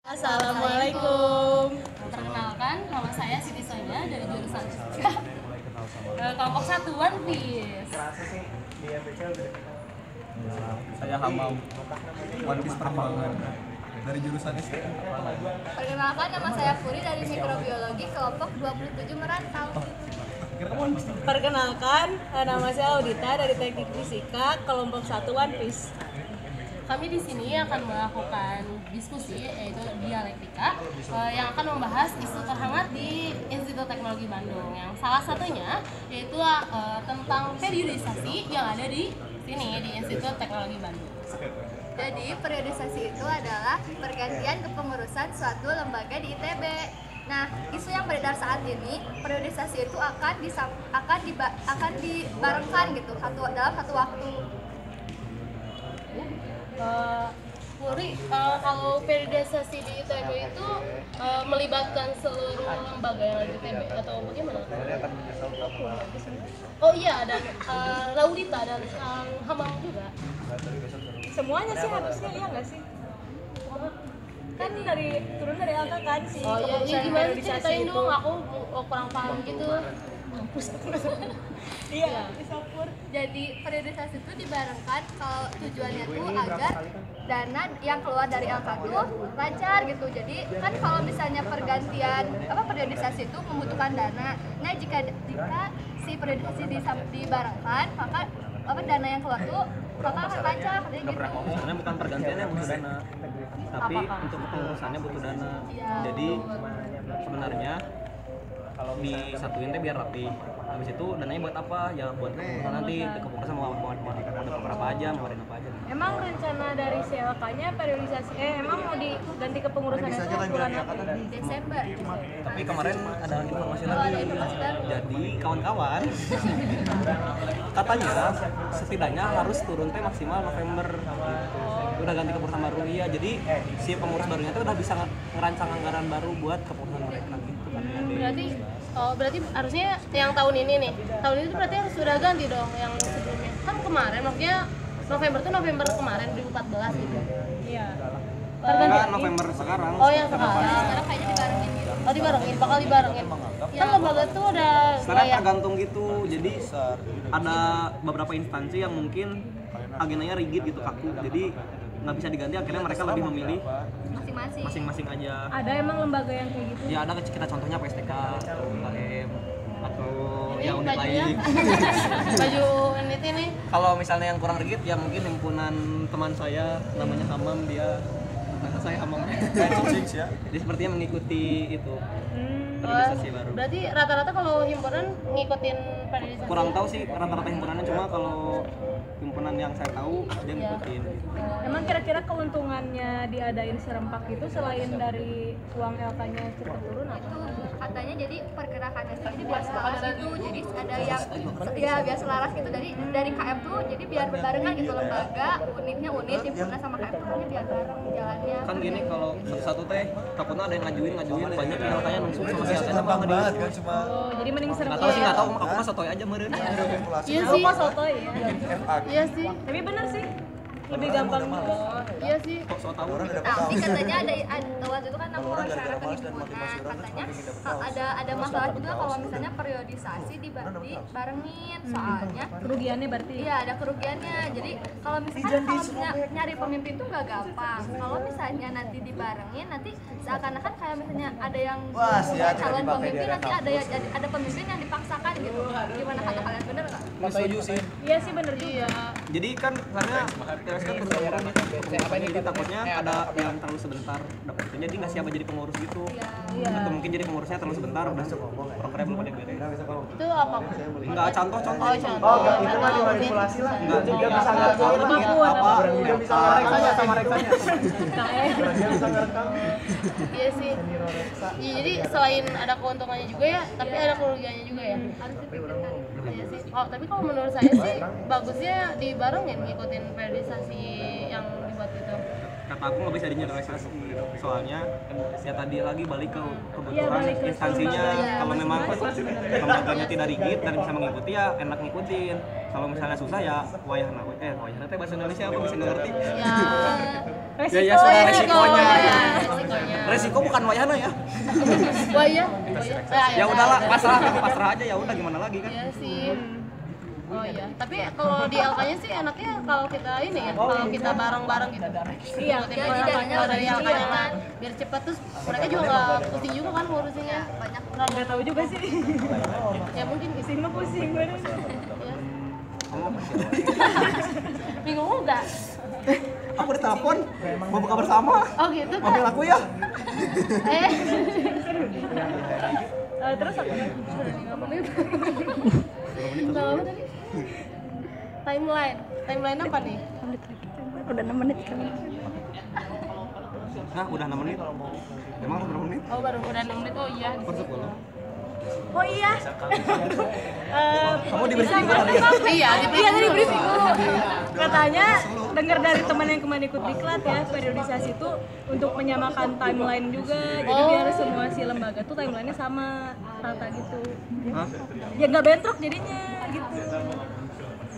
Assalamualaikum. Perkenalkan, nama saya Siti Sonia dari jurusan Fisika kelompok 1 One Piece. Saya Hamam, One Piece Perjuangan dari jurusan STM. Perkenalkan, nama saya Puri dari Mikrobiologi kelompok 27 Merantau. Perkenalkan, nama saya Audita dari Teknik Fisika kelompok 1 One Piece. Kami di sini akan melakukan diskusi yaitu dialektika yang akan membahas isu terhangat di Institut Teknologi Bandung. Yang salah satunya yaitu tentang periodisasi yang ada di sini di Institut Teknologi Bandung. Jadi, periodisasi itu adalah pergantian kepengurusan suatu lembaga di ITB. Nah, isu yang beredar saat ini, periodisasi itu akan dibarengkan gitu dalam satu waktu. Puri, kalau periodisasi di ITB itu melibatkan seluruh lembaga yang ada di ITB atau bagaimana? Oh iya, ada Laudita dan Hamam juga. Semuanya sih harusnya, iya nggak sih? Kan turun dari angka kan sih. Oh iya, gimana sih ceritain dong, aku kurang paham gitu. Iya, bisa Pur. Jadi, periodisasi itu dibarengkan kalau tujuannya tuh agar dana yang keluar dari LK tuh lancar gitu. Jadi, kan kalau misalnya periodisasi itu membutuhkan dana. Nah, jika si periodisasi dibarengkan, maka dana yang keluar tuh maka akan lancar kayak gitu. Sebenarnya bukan pergantiannya butuh dana, tapi untuk kepengurusannya butuh dana. Jadi sebenarnya disatuin teh biar rapi. Habis itu dananya buat apa? Ya buat kepengurusan nanti. Kepengurusan mau berapa aja, mau apa aja. Emang rencana dari CLK-nya periodisasi, emang mau diganti kepengurusan itu bulan apa? Desember. Tapi kemarin ada informasi lagi. Jadi kawan-kawan katanya setidaknya harus turun teh maksimal November. Udah ganti kepengurusan baru ya. Jadi si pengurus barunya tuh udah bisa ngerancang anggaran baru buat kepengurusan mereka gitu kan. Berarti harusnya yang tahun ini nih. Tahun ini tuh berarti harus sudah ganti dong yang sebelumnya. Kan kemarin maksudnya November kemarin 2014 gitu. Iya. Enggak, November sekarang. Oh, yang sekarang. Sekarang kayaknya dibarengin gitu. Oh, bakal dibarengin. Kan lembaga tuh udah Sekarang tergantung gitu. Jadi ada beberapa instansi yang mungkin agendanya rigid gitu, kaku. Jadi nggak bisa diganti, akhirnya mereka lebih memilih masing-masing aja. Ada emang lembaga yang kayak gitu? Ya ada kita contohnya PSTK, UKM, atau ini ya unit bajunya. lain. Baju unit ini. Kalau misalnya yang kurang rigid ya mungkin himpunan teman saya namanya Hamam, dia kata saya Hamam. Ya. Dia sepertinya mengikuti itu. Periodisasi baru. Berarti rata-rata kalau himpunan ngikutin periodisasi. Kurang tahu sih rata-rata himpunannya, cuma kalau himpunan yang saya tahu dia ngikutin. Emang kira-kira keuntungannya diadain serempak itu selain dari uang LK-nya cepat turun apa? Itu katanya jadi pergerakannya tuh jadi biar selaras gitu. Jadi ada yang biar selaras gitu dari KM tuh jadi biar berbarengan gitu, lembaga unitnya himpunan sama KM tuh biar bareng jalannya. Kan gini, kalau satu teh takutnya ada yang ngajuin banyak yang LK-nya nungsuk sama si LK-nya apa nggak diurus. kan cuma Oh, jadi mending serempak. nggak tahu aku mah sotoy aja meureun. Iya Lu sih. kok sotoy ya? Iya sih. Tapi bener sih, lebih gampang juga. Iya sih. Kok so tahu? Tapi katanya ada waktu itu kan aku wawancara ke himpunan, katanya ada masalah juga kalau misalnya periodisasi dibarengin, soalnya Kerugiannya berarti? iya ada kerugiannya. Jadi kalau misalnya nyari pemimpin tuh nggak gampang. Kalau misalnya nanti dibarengin, nanti seakan-akan kayak misalnya ada yang calon pemimpin, nanti ada pemimpin yang dipaksakan gitu. Gimana kata kalian, bener nggak? Setuju sih. Iya sih bener juga. Jadi kan karena TWS kan berjalan jadi takutnya ada yang terlalu sebentar dapetnya, jadi nggak siapa jadi pengurus gitu. Atau mungkin jadi pengurusnya terlalu sebentar, udah prokernya belum ada beres. Itu apa? Enggak, contoh. Oh, contoh. itu mah dimanipulasi lah. Enggak, Dia bisa ngerekam apa? dia bisa ngereksanya sama reksanya. Dia bisa ngerekam. Iya sih. Iya, jadi selain ada keuntungannya juga ya, tapi ada kerugiannya juga ya. Iya sih. Tapi kalau menurut saya sih bagusnya dibarengin ngikutin periodisasi yang dibuat itu. Kata aku nggak bisa digeneralisasi, soalnya ya tadi lagi balik ke kebutuhan balik ke instansinya. lembaga. Kalau memang lembaganya tidak rigid dan bisa mengikuti ya enak ngikutin. Kalau misalnya susah ya wayahna teh bahasa Indonesia aku bisa ngerti. Ya, Resiko Ya, sudah ya. resikonya. Resikonya. resiko bukan wayahna ya. Wah iya. Ya udahlah, pasrah aja ya udah gimana lagi kan. Iya sih. Oh iya, tapi kalau di LK-nya sih enaknya kalau kita ini ya, kalau kita bareng-bareng gitu. Iya, Kalau dari LK-nya kan biar cepat terus mereka juga nggak pusing juga kan ngurusinnya. Banyak nggak tahu juga sih. Ya mungkin Isi mah pusing gue. bingung enggak? Aku ditelepon, mau buka bersama. Oh gitu kan? Panggil aku ya. Terus apa lagi? Tahu apa tadi? Timeline apa nih? Udah 6 menit kan. Nah, udah 6 menit. Emang berapa menit? Oh baru udah 6 menit, oh iya. Per 10. Oh iya. Kamu di briefing dulu hari ya? Iya, Tadi briefing dulu. Katanya dengar dari teman yang kemarin ikut diklat ya, periodisasi itu untuk menyamakan timeline juga. Jadi biar semua si lembaga tuh timelinenya sama rata gitu. Hah? Ya nggak bentrok jadinya gitu.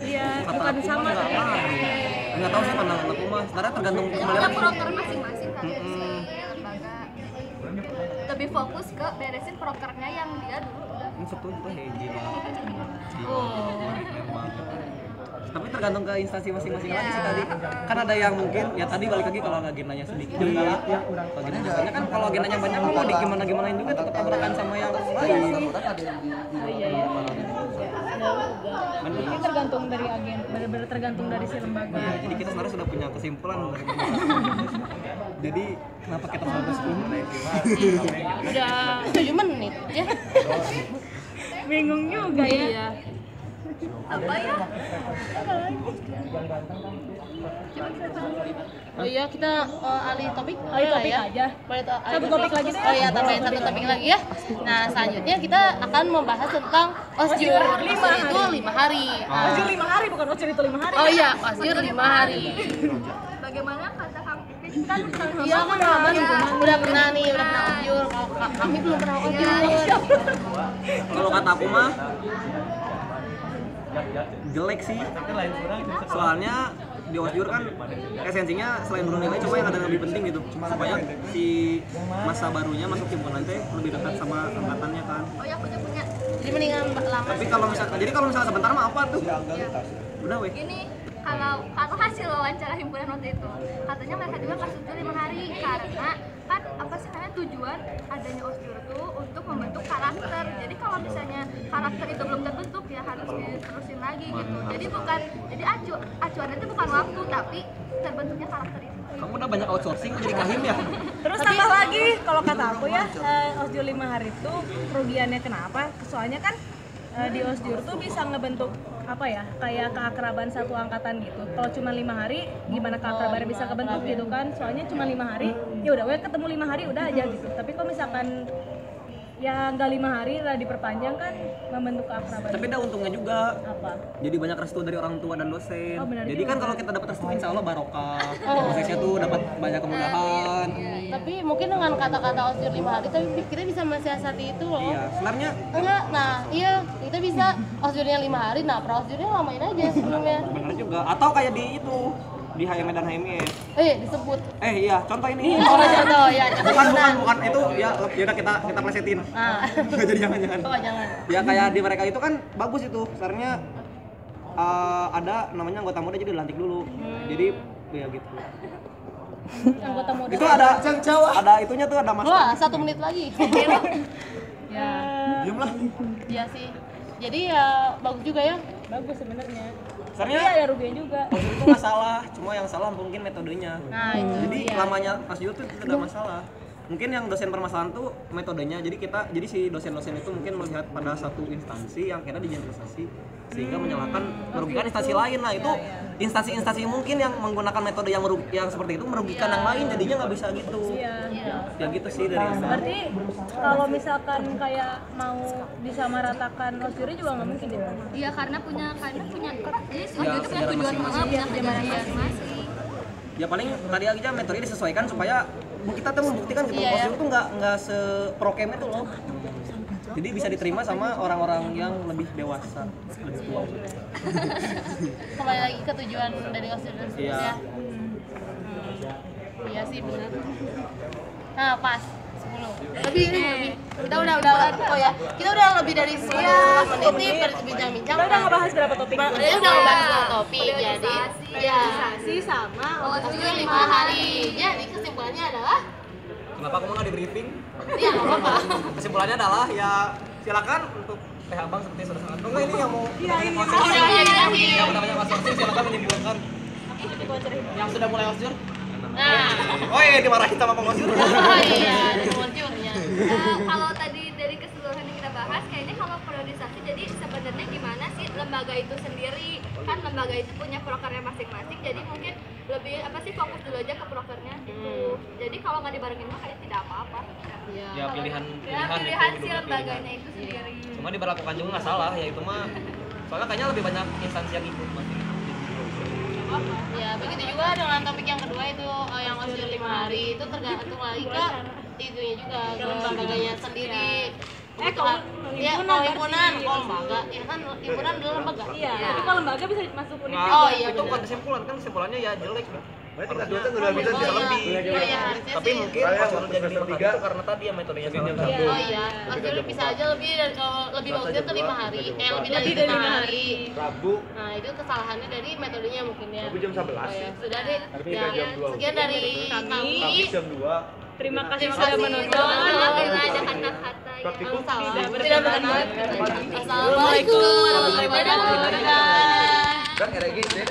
Iya, bukan sama. Enggak tahu sih pandangan aku mah. Sebenarnya tergantung kembali ada lagi. proker masing-masing kan dari si lembaga. Lebih fokus ke beresin prokernya yang dia dulu udah. Ini setuju tuh hiji banget. Oh. Memang. Tapi tergantung ke instansi masing-masing lagi sih tadi. Kan ada yang mungkin ya tadi balik lagi kalau agendanya sedikit. Kalau agendanya banyak kan kalau agendanya banyak mau di gimanain juga tetap tabrakan sama yang lain. Iya. Ini tergantung dari agen, benar-benar tergantung dari si lembaga. Ya, jadi kita sebenarnya sudah punya kesimpulan dari jadi kenapa kita harus Udah 7 menit ya. Bingung juga ya. Iya. Apa ya? Oh iya, kita alih topik. Alih Boleh lah topik ya? aja. Boleh Satu topik lagi deh. Oh iya, tambahin satu topik lagi ya. Nah, selanjutnya kita akan membahas tentang osjur. Osjur itu 5 hari. Osjur 5 hari bukan osjur itu 5 hari. Oh iya, osjur 5 hari. Bagaimana kata Kang Pipin? Kan Iya kan udah pernah osjur. Kalau kami belum pernah osjur. kalau kata aku mah jelek sih. Soalnya di osjur kan esensinya selain bernilai cuma yang ada yang lebih penting gitu supaya si masa barunya masuk himpunan teh lebih dekat sama angkatannya kan. Oh ya punya. Jadi mendingan lama. Tapi kalau misalnya sebentar mah apa tuh? Udah weh. Ini kalau hasil wawancara himpunan waktu itu katanya mereka juga kasih 5 hari karena kan apa sih namanya tujuan adanya osjur itu untuk membentuk karakter. Jadi kalau misalnya karakter itu belum terbentuk ya harus diterusin lagi gitu. Jadi acuannya itu bukan waktu tapi terbentuknya karakter itu. Kamu udah banyak outsourcing jadi kahim ya? Terus tambah lagi kalau kata aku ya, osjur 5 hari itu kerugiannya kenapa? Soalnya kan di osjur tuh bisa ngebentuk apa ya, kayak keakraban satu angkatan gitu. Kalau cuma 5 hari gimana keakrabannya bisa kebentuk gitu kan? Soalnya cuma 5 hari ya udah ketemu 5 hari udah aja gitu. Tapi kalau misalkan ya nggak 5 hari lah diperpanjang kan membentuk keakraban. Tapi ada untungnya juga. Apa? Jadi banyak restu dari orang tua dan dosen. Oh, benar Jadi juga. kan kalau kita dapat restu insya Allah barokah. Prosesnya tuh dapat banyak kemudahan. Tapi mungkin dengan kata-kata osjur 5 hari tapi kita bisa mensiasati itu loh. Iya, sebenarnya Enggak, nah iya kita bisa osjurnya 5 hari, nah pra-osjurnya lamain aja sebelumnya. benar juga. Atau kayak di itu di HME dan HME. Disebut. Iya, contoh ini. Oh contoh ya, Bukan itu ya udah kita plesetin. Nah, Jadi jangan. oh jangan. Ya kayak di mereka itu kan bagus itu. Sebenarnya ada namanya anggota muda jadi dilantik dulu. Jadi ya gitu. Anggota muda. Itu ada itunya tuh ada master. Wah, 1 menit lagi. Ya, Diam lah. iya sih. Jadi ya bagus juga ya. Bagus sebenarnya. Sebenarnya Iya ada ruginya juga. osjur itu nggak salah, cuma yang salah mungkin metodenya. Nah, itu Jadi dia. lamanya osjur itu tidak masalah. Mungkin yang dosen permasalahan tuh metodenya. Jadi si dosen-dosen itu mungkin melihat pada satu instansi yang kira digeneralisasi sehingga menyalahkan merugikan instansi lain. Nah, itu instansi-instansi mungkin yang menggunakan metode yang seperti itu merugikan yang lain jadinya nggak bisa gitu. Iya. Ya gitu sih dari Berarti kalau misalkan kayak mau disamaratakan osjurnya juga nggak mungkin ya? Iya karena punya jadi si osjur itu punya tujuan masing-masing. ya paling tadi aja metode disesuaikan supaya kita tuh membuktikan gitu Iya, osjur itu nggak seprokem itu loh. Jadi bisa diterima sama orang-orang yang lebih dewasa, lebih tua. Kembali lagi ke tujuan dari osjur tersebut Iya. ya. Iya sih benar. Nah, pas 10. Lebih nih, lebih. Udah. Oh ya, kita udah lebih dari 10 menit nih berbincang-bincang. Kita udah ngebahas berapa topik? Dia udah ngebahas dua topik, jadi ya Sih sama. osjur 5 hari. Jadi kesimpulannya adalah Kenapa kamu nggak di briefing? ya nggak apa-apa. Kesimpulannya adalah ya silakan untuk teh abang seperti sudah sangat. Enggak ini yang mau ini. yang udah banyak masing-masing silakan menyimpulkan. Yang sudah mulai osjur. Nah, Oh iya dimarahin sama pengosjur. oh iya, ada osjurnya. Kalau tadi dari keseluruhan yang kita bahas, kayaknya kalau periodisasi jadi sebenarnya gimana sih lembaga itu sendiri, kan lembaga itu punya prokernya masing-masing, jadi mungkin lebih apa sih fokus dulu aja ke prokernya gitu. Jadi kalau nggak dibarengin mah kayak tidak apa-apa. Ya pilihan Pilihan itu si juga lembaganya itu sendiri. Cuma diberlakukan juga nggak salah ya itu mah. Soalnya kayaknya lebih banyak instansi yang ikut masih. Ya begitu juga dengan topik yang kedua itu yang osjur 5 hari itu tergantung lagi ke itunya juga ke lembaganya sendiri. Kalau ya kalau himpunan, kalau lembaga, ya kan himpunan adalah lembaga. Iya, tapi kalau lembaga bisa masuk univ Nah, juga. Oh iya, itu benar. bukan kesimpulan kan kesimpulannya ya jelek. Berarti kelas 2 tuh udah bisa bisa lebih. Iya, harusnya Tapi sih. mungkin osjur jadi 5 tadi itu karena tadi ya metodenya salah. Oh iya, osjur bisa aja lebih dari kalau lebih bagusnya tuh 5 hari, lebih dari 5 hari. Rabu Nah itu kesalahannya dari metodenya mungkin ya. Rabu jam 11. Oh ya, sudah deh. Tapi kita jam 2. Sekian dari Kamis kami. jam 2. Terima kasih Terima sudah kasih. menonton. Ada kata-kata yang Praktikum Salam. Tidak berkenan. Assalamualaikum warahmatullahi wabarakatuh. Dadah. kan RG deh.